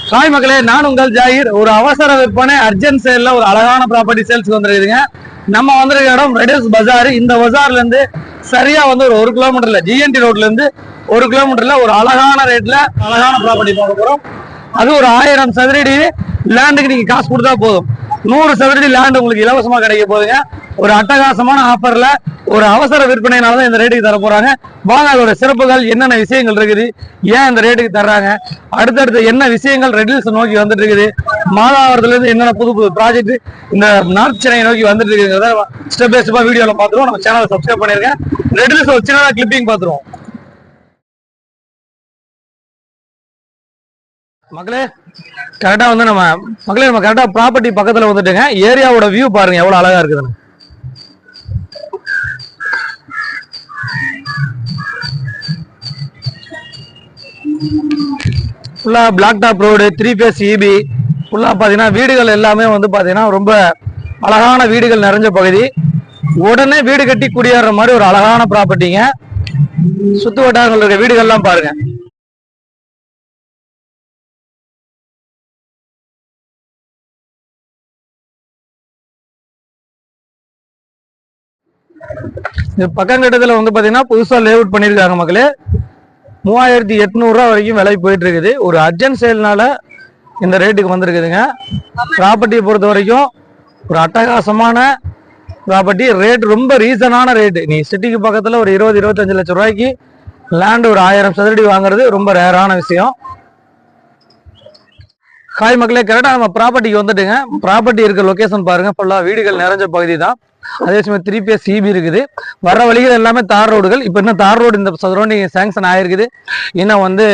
Hi மக்களே, நான் உங்கள் ஜாகிர். ஒரு அவசர விற்பனை அர்ஜென்ட் சேல்ல ஒரு அழகான ப்ராப்பர்ட்டி சேல்ஸ்க்கு வந்துருக்குதுங்க. நம்ம வந்திருக்க இடம் ரெடியூஸ் பஜார். இந்த பஜார்ல இருந்து சரியா வந்து ஒரு கிலோமீட்டர்ல ஜிஎன்டி ரோட்ல இருந்து 1 கிலோமீட்டர்ல ஒரு அழகான ரேட்ல அழகான ப்ராப்பர்ட்டி பார்க்க போறோம். அது ஒரு 1000 சதுரடி லேண்டுக்கு நீங்க காசு கொடுத்தா போதும். 100 சதுரடி லேண்ட் உங்களுக்கு இலவசமா கிடைக்க போகுதுங்க. ஒரு அட்டகாசமான ஆஃபர்ல ஒரு அவசர விற்பனையினாலதான் இந்த ரேட்டுக்கு தர போறாங்க. வாங்க, அதோட சிறப்புகள் என்னென்ன விஷயங்கள் இருக்குது, ஏன் இந்த ரேட்டுக்கு தர்றாங்க, அடுத்தடுத்து என்ன விஷயங்கள் ரெடியூஸ் நோக்கி வந்துட்டு இருக்குது, மாதாவரத்துல இருந்து என்னென்ன புது புது ப்ராஜெக்ட் இந்த நார்த் சென்னை நோக்கி வந்துட்டு இருக்குங்கிறத ஸ்டெப் பை ஸ்டெப்பா வீடியோல பாத்துருவோம். நம்ம சேனலை சப்ஸ்கிரைப் பண்ணிருக்கேன். ரெடியூஸ் ஒரு சின்ன கிளிப்பிங் பாத்துருவோம். மக்களே கரெக்டா வந்து நம்ம கரெக்டா ப்ராப்பர்ட்டி பக்கத்துல வந்துட்டுங்க. ஏரியாவோட வியூ பாருங்க எவ்வளவு அழகா இருக்குதுன்னு. ஃபுல்லா black top road, 3 phase EB, ஃபுல்லா பாத்தீங்கன்னா வீடுகள் எல்லாமே வந்து பாத்தீங்கன்னா ரொம்ப அழகான வீடுகள் நிறைஞ்ச பகுதி. உடனே வீடு கட்டி குடியேற மாதிரி ஒரு அழகான ப்ராப்பர்ட்டிங்க. சுத்து வட்டாரங்கள் இருக்க வீடுகள்லாம் பாருங்க. இந்த பக்கங்கட்டத்துல வந்து பாத்தீங்கன்னா புதுசா லேஅவுட் பண்ணிருக்காங்க மக்களே. 3800 ரூபா வரைக்கும் விலை போயிட்டு இருக்குது. ஒரு அர்ஜென்ட் சேல்னால இந்த ரேட்டுக்கு வந்திருக்குதுங்க. ப்ராப்பர்ட்டியை பொறுத்த வரைக்கும் ஒரு அட்டகாசமான ப்ராப்பர்ட்டி. ரேட் ரொம்ப ரீசனான ரேட்டு. நீ சிட்டிக்கு பக்கத்துல ஒரு 20-25 லட்சம் ரூபாய்க்கு லேண்ட் ஒரு 1000 சதுரடி வாங்குறது ரொம்ப ரேரான விஷயம். ஹாய் மக்களே, கரெக்டா நம்ம ப்ராப்பர்ட்டிக்கு வந்துட்டுங்க. ப்ராப்பர்ட்டி இருக்க லொகேஷன் பாருங்க, ஃபுல்லா வீடுகள் நிறைஞ்ச பகுதி தான். அதே சமயம் 3 ஃபேஸ் இபி இருக்குது. வர வழிகள் எல்லாமே தார் ரோடுகள். இப்ப இன்னும் தார் ரோடு இந்த சரௌண்டிங் சாங்ஷன் ஆயிருக்குது. இன்னும் வந்து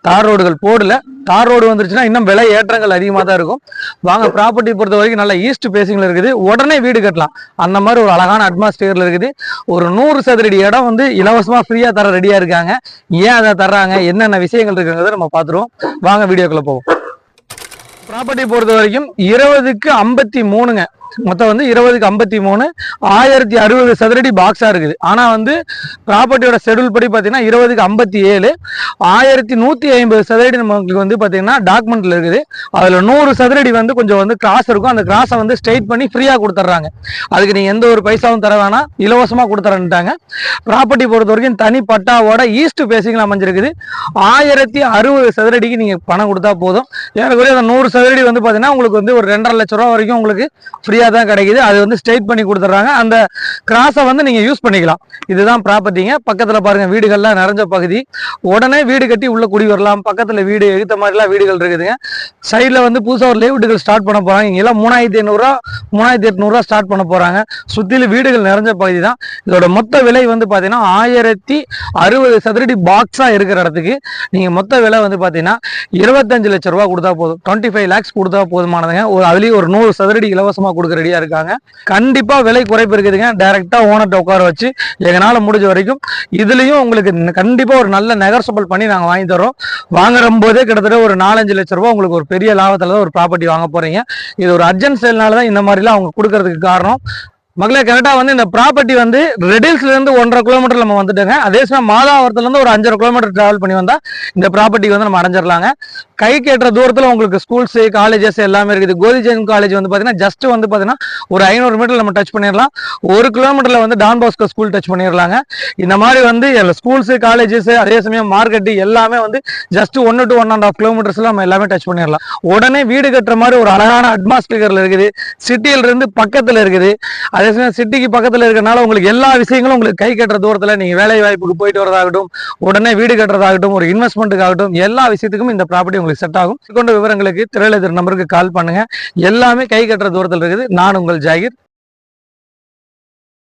தார் ரோடுகள் போடல. தார் ரோடு வந்துருச்சுன்னா இன்னும் விலை ஏற்றங்கள் அதிகமாக தான் இருக்கும். வாங்க, ப்ராப்பர்ட்டி பொறுத்த வரைக்கும் நல்லா ஈஸ்ட் பேசிங்ல இருக்குது. உடனே வீடு கட்டலாம் அந்த மாதிரி ஒரு அழகான அட்மாஸ்பியர்ல இருக்குது. ஒரு 100 சதுரடி இடம் வந்து இலவசமா ஃப்ரீயா தர ரெடியா இருக்காங்க. ஏன் அதை தர்றாங்க, என்னென்ன விஷயங்கள் இருக்குங்கிறத நம்ம பார்த்துருவோம். வாங்க வீடியோக்குள்ள போவோம். ப்ராப்பர்ட்டி பொறுத்த வரைக்கும் 20க்கு 53ங்க. மொத்தம் வந்து 20க்கு 53, 1060 சதுரடி பாக்ஸா இருக்குது. ஆனா வந்து ப்ராப்பர்ட்டியோட ஷெட்யூல் படி பாத்தீங்கன்னா 20க்கு 57, 1150 சதுரடி நமக்கு வந்து பாத்தீங்கன்னா டாக்குமெண்ட்ல இருக்குது. அதுல 100 சதுரடி வந்து கொஞ்சம் வந்து கிராஸ் இருக்கும். அந்த கிராஸை வந்து ஸ்ட்ரெயிட் பண்ணி ஃப்ரீயா கொடுத்துட்றாங்க. அதுக்கு நீங்க எந்த ஒரு பைசாவும் தர வேணாம், இலவசமா கொடுத்துறேன்ட்டாங்க. ப்ராப்பர்ட்டி பொறுத்த வரைக்கும் தனி பட்டாவோட ஈஸ்ட் பேசிங்ல அமைஞ்சிருக்குது. 1060 சதுரடிக்கு நீங்க பணம் கொடுத்தா போதும். ஏறக்குறைய அந்த 100 சதுரடி வந்து பாத்தீங்கன்னா உங்களுக்கு வந்து ஒரு 2.5 லட்சம் ரூபா வரைக்கும் உங்களுக்கு ஃப்ரீயா தான் கிடைக்குது. அது வந்து ஸ்ட்ரெயிட் பண்ணி கொடுத்துறாங்க. அந்த கிராஸை வந்து நீங்க யூஸ் பண்ணிக்கலாம். இதுதான் ப்ராப்பர்ட்டிங்க. பக்கத்துல பாருங்க வீடுகள்லாம் நிறைஞ்ச பகுதி. உடனே வீடு கட்டி உள்ள குடி வரலாம். பக்கத்துல வீடு எகுத்த மாதிரிலாம் வீடுகள் இருக்குதுங்க. சைட்ல வந்து புதுசா ஒரு லேஅவுட்டுகள் ஸ்டார்ட் பண்ண போறாங்க. இங்கெல்லாம் 3500 3800 ஸ்டார்ட் பண்ண போறாங்க. சுத்தில வீடுகள் நிறைஞ்ச பகுதி தான். இதோட மொத்த விலை வந்து பாத்தீங்கன்னா 1060 சதுரடி பாக்ஸா இருக்கிற இடத்துக்கு நீங்க மொத்த விலை வந்து பாத்தீங்கன்னா 25 லட்சம் ரூபாய் கொடுத்தா போதும். 25 lakhs கொடுத்தா போதுமானதுங்க. அதுலயும் ஒரு 100 சதுரடி இலவசமா கொடுக்க ரெடியா இருக்காங்க. கண்டிப்பா விலை குறைப்பு இருக்குதுங்க. டைரக்டா ஓனர்ட்ட உட்கார வச்சு எங்களால முடிஞ்ச வரைக்கும் இதுலயும் உங்களுக்கு கண்டிப்பா ஒரு நல்ல நெகர்சபிள் பண்ணி நாங்க வாங்கி தரோம். வாங்குற போதே கிட்டத்தட்ட ஒரு 4-5 லட்சம் ரூபாய் உங்களுக்கு ஒரு பெரிய லாபத்துல தான் ஒரு ப்ராப்பர்ட்டி வாங்க போறீங்க. இது ஒரு அர்ஜென்ட் சேல்னாலதான் இந்த மாதிரி எல்லாம் அவங்க கொடுக்கறதுக்கு காரணம். மக்களே கரெக்டா வந்து இந்த ப்ராப்பர்ட்டி வந்து ரெடில்ஸ்ல இருந்து 1.5 கிலோமீட்டர் நம்ம வந்துட்டோங்க. அதே சமயம் மாதாவரத்துல இருந்து ஒரு 5.5 கிலோமீட்டர் டிராவல் பண்ணி வந்தா இந்த ப்ராப்பர்ட்டிக்கு வந்து நம்ம அடைஞ்சிடலாங்க. கை கேட்டுற தூரத்துல உங்களுக்கு ஸ்கூல்ஸ், காலேஜஸ் எல்லாமே இருக்குது. கோதிஜன் காலேஜ் வந்து பாத்தீங்கன்னா ஜஸ்ட் வந்து பாத்தீங்கன்னா ஒரு 500 மீட்டர் நம்ம டச் பண்ணிடலாம். 1 கிலோமீட்டர்ல வந்து டான் பாஸ்கோ ஸ்கூல் டச் பண்ணிடலாங்க. இந்த மாதிரி வந்து ஸ்கூல்ஸ், காலேஜஸ், அதே சமயம் மார்க்கெட் எல்லாமே வந்து ஜஸ்ட் 1 to 1.5 கிலோமீட்டர்ஸ்ல நம்ம எல்லாமே டச் பண்ணிடலாம். உடனே வீடு கட்டுற மாதிரி ஒரு அழகான அட்மாஸ்பியர்ல இருக்குது. சிட்டியில இருந்து பக்கத்துல இருக்குது. அதே சமயம் சிட்டிக்கு பக்கத்துல இருக்கிறனால உங்களுக்கு எல்லா விஷயங்களும் உங்களுக்கு கை கட்டுற தூரத்துல நீங்க வேலை வாய்ப்புக்கு போயிட்டு வரதாகட்டும், உடனே வீடு கட்டுறதாகட்டும், ஒரு இன்வெஸ்ட்மெண்ட்டுக்காகட்டும், எல்லா விஷயத்துக்கும் இந்த ப்ராப்பர்ட்டி உங்களுக்கு செட் ஆகும். கொண்ட விவரங்களுக்கு திரையில நம்பருக்கு கால் பண்ணுங்க. எல்லாமே கை கட்டுற தூரத்தில் இருக்குது. நான் உங்கள் ஜாகிர்.